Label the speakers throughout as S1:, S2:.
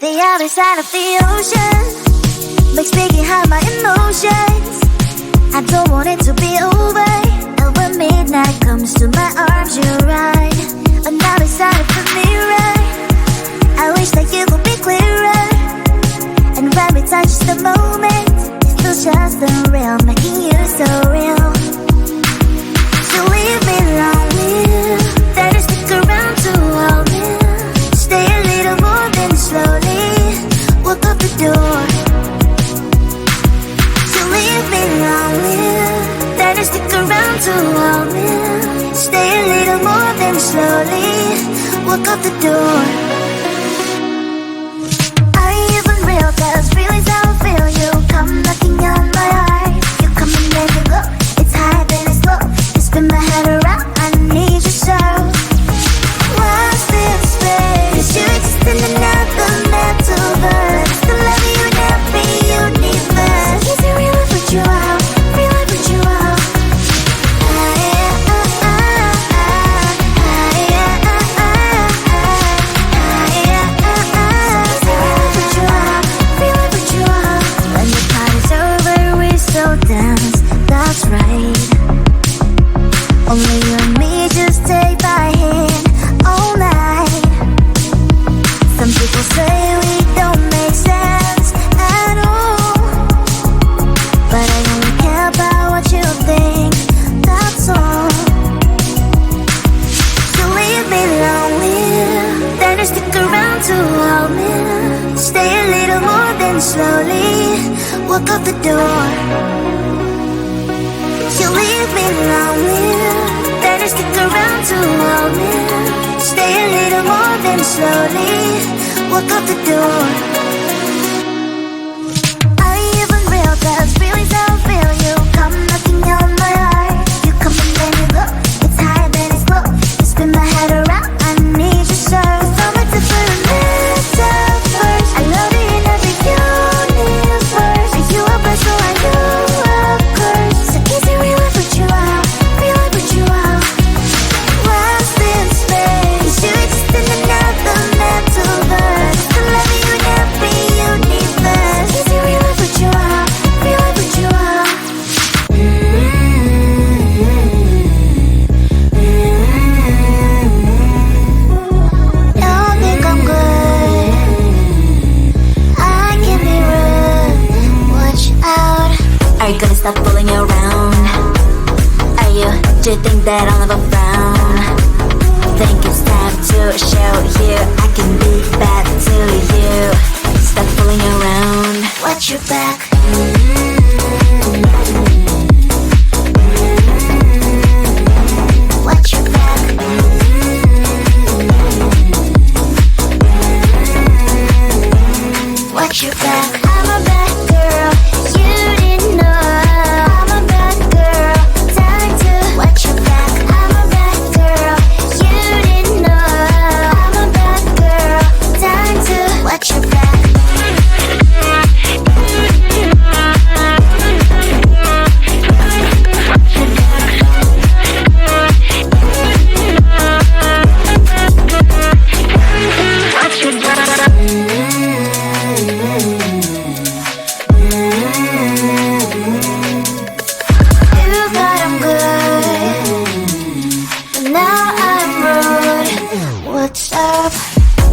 S1: The other side of the ocean makes me hide my emotions. I don't want it to be over. And when midnight comes to my arms, you're right. Another side of the mirror, I wish that you could be clearer. And when we touch the moment, it feels just unreal, making you so real. So leave me lonely, then stick around to hold me. Stay a little more than slowly walk up the door. So leave me lonely, then stick around to hold me. Stay a little more than slowly walk up the door. Are you even real? 'Cause feelings how I feel. You come knocking on my heart. You come and then you go. It's high then it's low. You spin my head around. I need you so. Lost in space. 'Cause you exist in another metaverse. The love you in every universe. Is it real? I put you out. Real? I put you out. That's right. Only you and me just take my hand all night. Some people say we don't make sense at all, but I only care about what you think, that's all. So leave me lonely, then you stick around to hold me. Stay a little more than slowly walk out the door. You leave me lonely, then you stick around to hold me. Stay a little more than slowly walk out the door. Are you even real? 'Cause feelings how I feel. You come knocking on my heart. You come and then you go. It's high then it's low. You spin my head around. I need you so. So much to put a little first. I love you in every universe. Are you a blessing? So I know. Stop fooling around. Are you, do you think that I'll never frown? Think it's time to show you I can be bad to you. Stop fooling around. Watch your back. Watch your back. Watch your back. I'm a bad girl. You didn't know.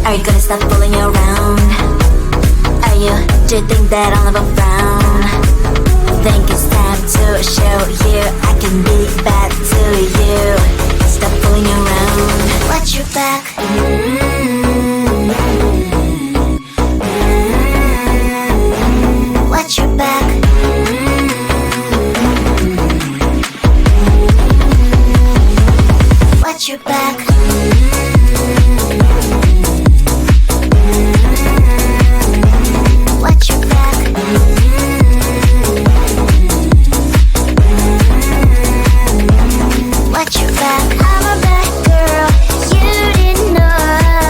S1: Are you gonna stop fooling around? Are you, do you think that I'll never frown? Think it's time to show you I can be bad to you. Stop fooling around. Watch your back. Watch your back. Watch your back. Watch your back. Watch your back. I'm a bad girl. You didn't know.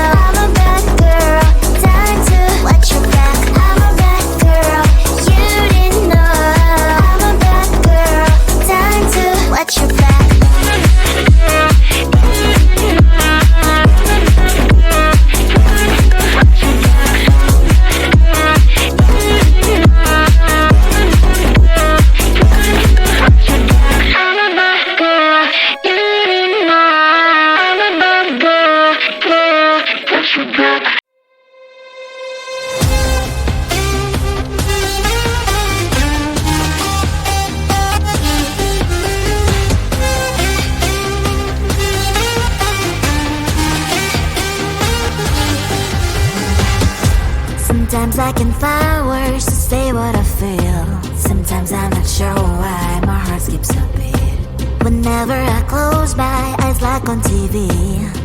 S1: Sometimes I can find words to say what I feel. Sometimes I'm not sure why my heart skips a beat. Whenever I close my eyes like on TV,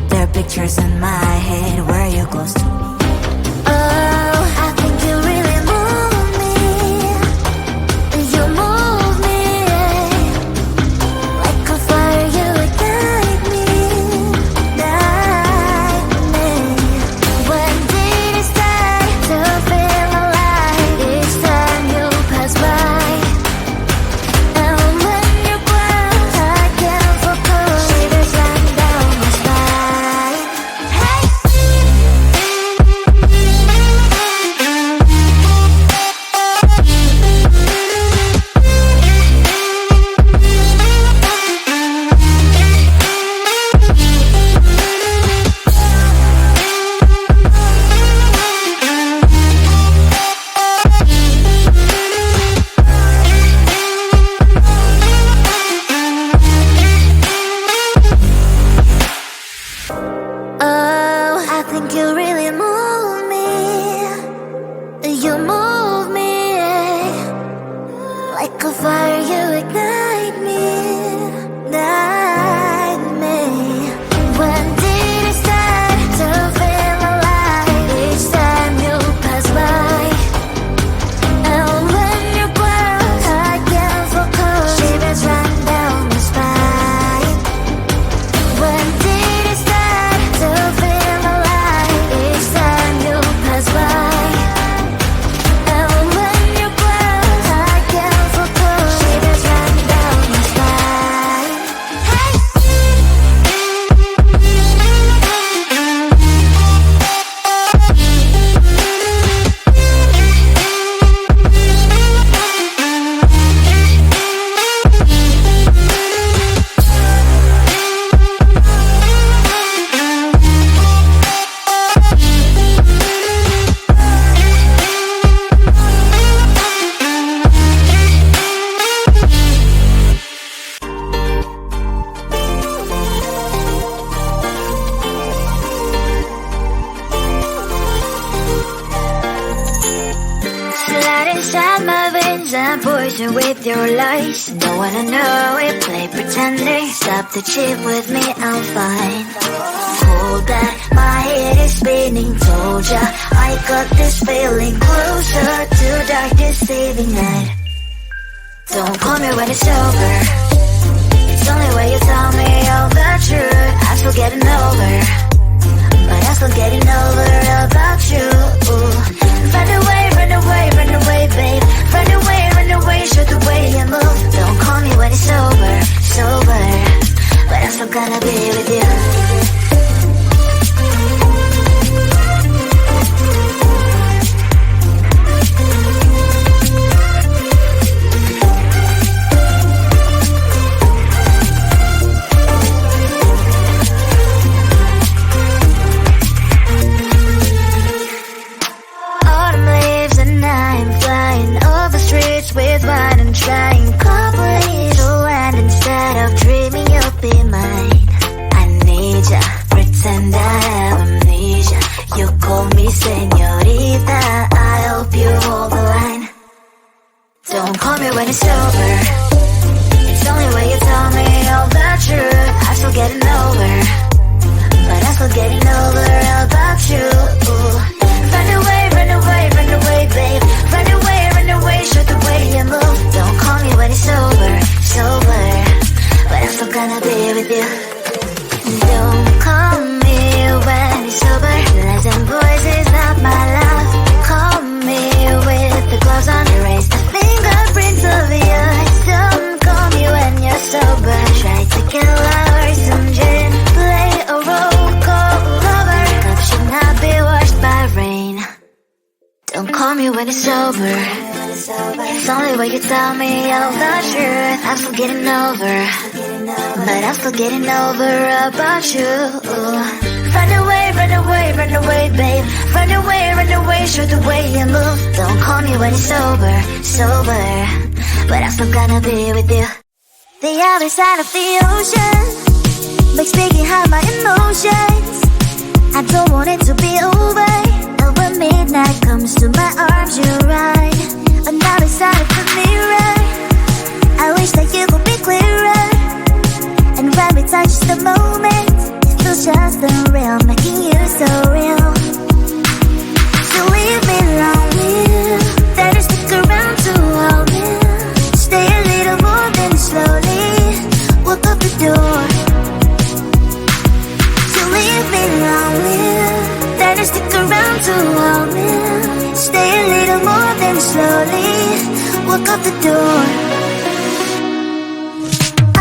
S1: there are pictures in my head where you're close to me. Oh, I think you really move me. You move me like a fire, you ignite me, ignite me. When did it start to feel alive? Each time you pass by, and when you close, I can't focus. Shivers run down my spine. Hey. Oh, I think you really move me. You move me like a fire, you ignite me, ignite me. When did it start to feel alive? Each time you pass by, and when you close, I can't focus. Shivers run down my spine. When did it start to feel alive? Each time you pass by, and when you close, I can't focus. Shivers run down my spine. Hey. Slide inside my veins and poison with your lies. Don't wanna know it, play pretending. Stop the cheat with me, I'm fine. Hold back, my head is spinning. Told ya, I got this feeling closer to dark deceiving night. Don't call me when it's over. It's only when you tell me all the truth. I'm still getting over, but I'm still getting over about you. Run away, run away, run away, babe. Run away, show the way you move. Don't call me when it's over, sober, but I'm still gonna be with you. Autumn leaves and I'm flying over streets with wine and trying complete to land instead of dreaming you'll be mine. I need ya, pretend I have amnesia. You call me señorita, I hope you hold the line. Don't call me when it's over. It's only when you tell me all the truth. I'm still getting over, but I'm still getting over about you. Run away, run away, run away, babe. Run away, show the way you move. Don't call me when it's over, sober, but I'm still gonna be with you. Don't call me when it's over. Lies and voices, not my love. Call me with the gloves on. Erase the fingerprints of yours. Don't call me when you're sober. Try to kill hours, some gin. Play a role called lover. Cup should not be washed by rain. Don't call me when it's over. It's only when you tell me all the truth. I'm still getting over, but I'm still getting over about you. Run away, run away, run away, babe. Run away, show the way you move. Don't call me when it's over, sober, but I'm still gonna be with you. The other side of the ocean makes me hide my emotions. I don't want it to be over. When midnight comes comes to my arms, you're right. Another side of the mirror. I wish that you could be clearer. And when we touch the moment, it feels just unreal, making you so real. So leave me lonely, better stick around to hold me. Stay a little more than slowly walk up the door. So leave me lonely, better stick around to hold me. Stay a little more than slowly walk up the door.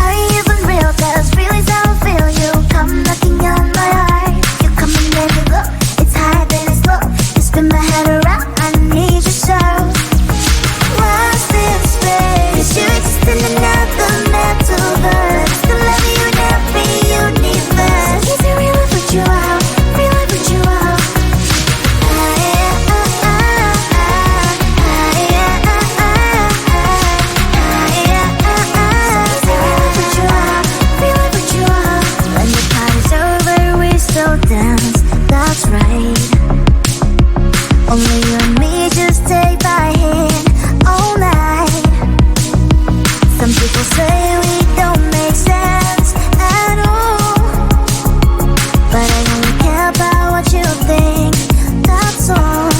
S1: Are you even real? 'Cause feelings how I feel. You come knocking on my heart. You come and then you go. It's high then it's low. You spin my head around. I need you so. Lost in space. You exist in another metaverse. The love you never universe. Is it real if put you out? Real if put you out? That's right. Only you and me just take my hand all night. Some people say we don't make sense at all, but I only care about what you think, that's all.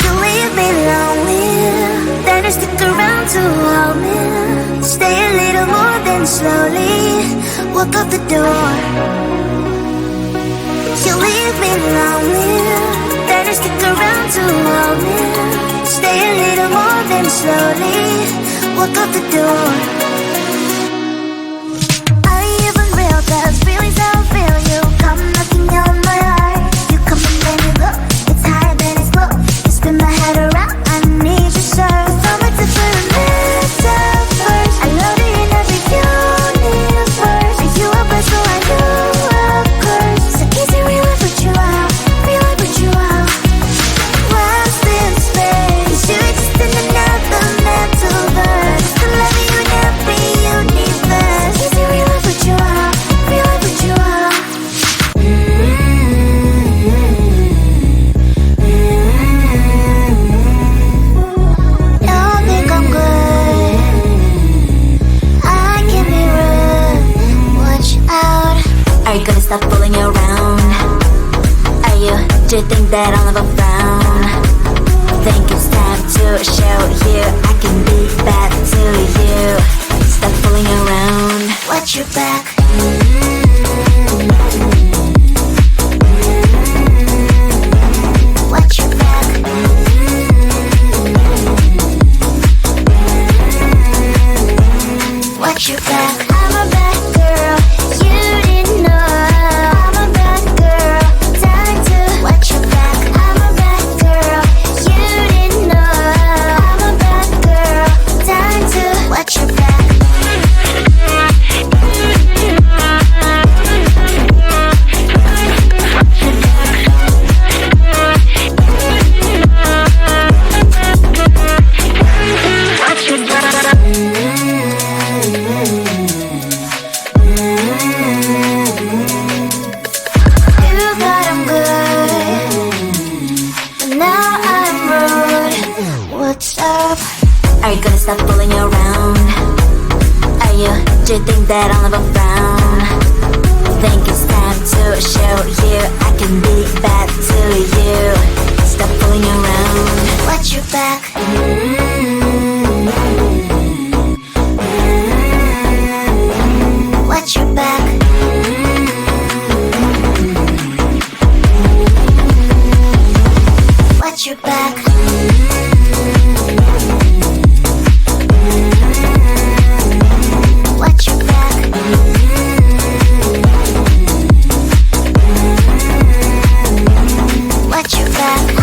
S1: So leave me lonely, better stick around to hold me. Stay a little more than slowly walk out the door. You leave me lonely, better stick around to hold me. Stay a little more than slowly walk out the door. Are you even real? 'Cause feelings how I feel. You come knocking on my heart. You come and then you go. It's high then it's low. You spin my head around. I need you so. So much to put a metaverse. I love it in every universe. Are you a bird, so are you a curse? So is it real if put you out? Real if put you out? Lost in space. You exist in another metaverse. The love you never universe. Is it real if put you out? Real if put you out? Don't think I'm good. I can be rude. Watch out. Are you gonna stop fooling around? Are you? Do you think that I'll never frown? Think it's time to show you I can be bad to you. Stop fooling around. Watch your back. Watch your back. Watch your back. I'm a bad girl. You didn't know. I'm a bad girl. Time to watch your back. I'm a bad girl. You didn't know. I'm a bad girl. Time to watch your back. You thought I'm good, but now I'm rude. What's up? Are you gonna stop fooling around? Are you? Do you think that I'll never frown? Think it's time to show you I can be bad to you. Stop fooling around. Watch your back. Watch your back. Watch your back. Watch your back. Watch your back.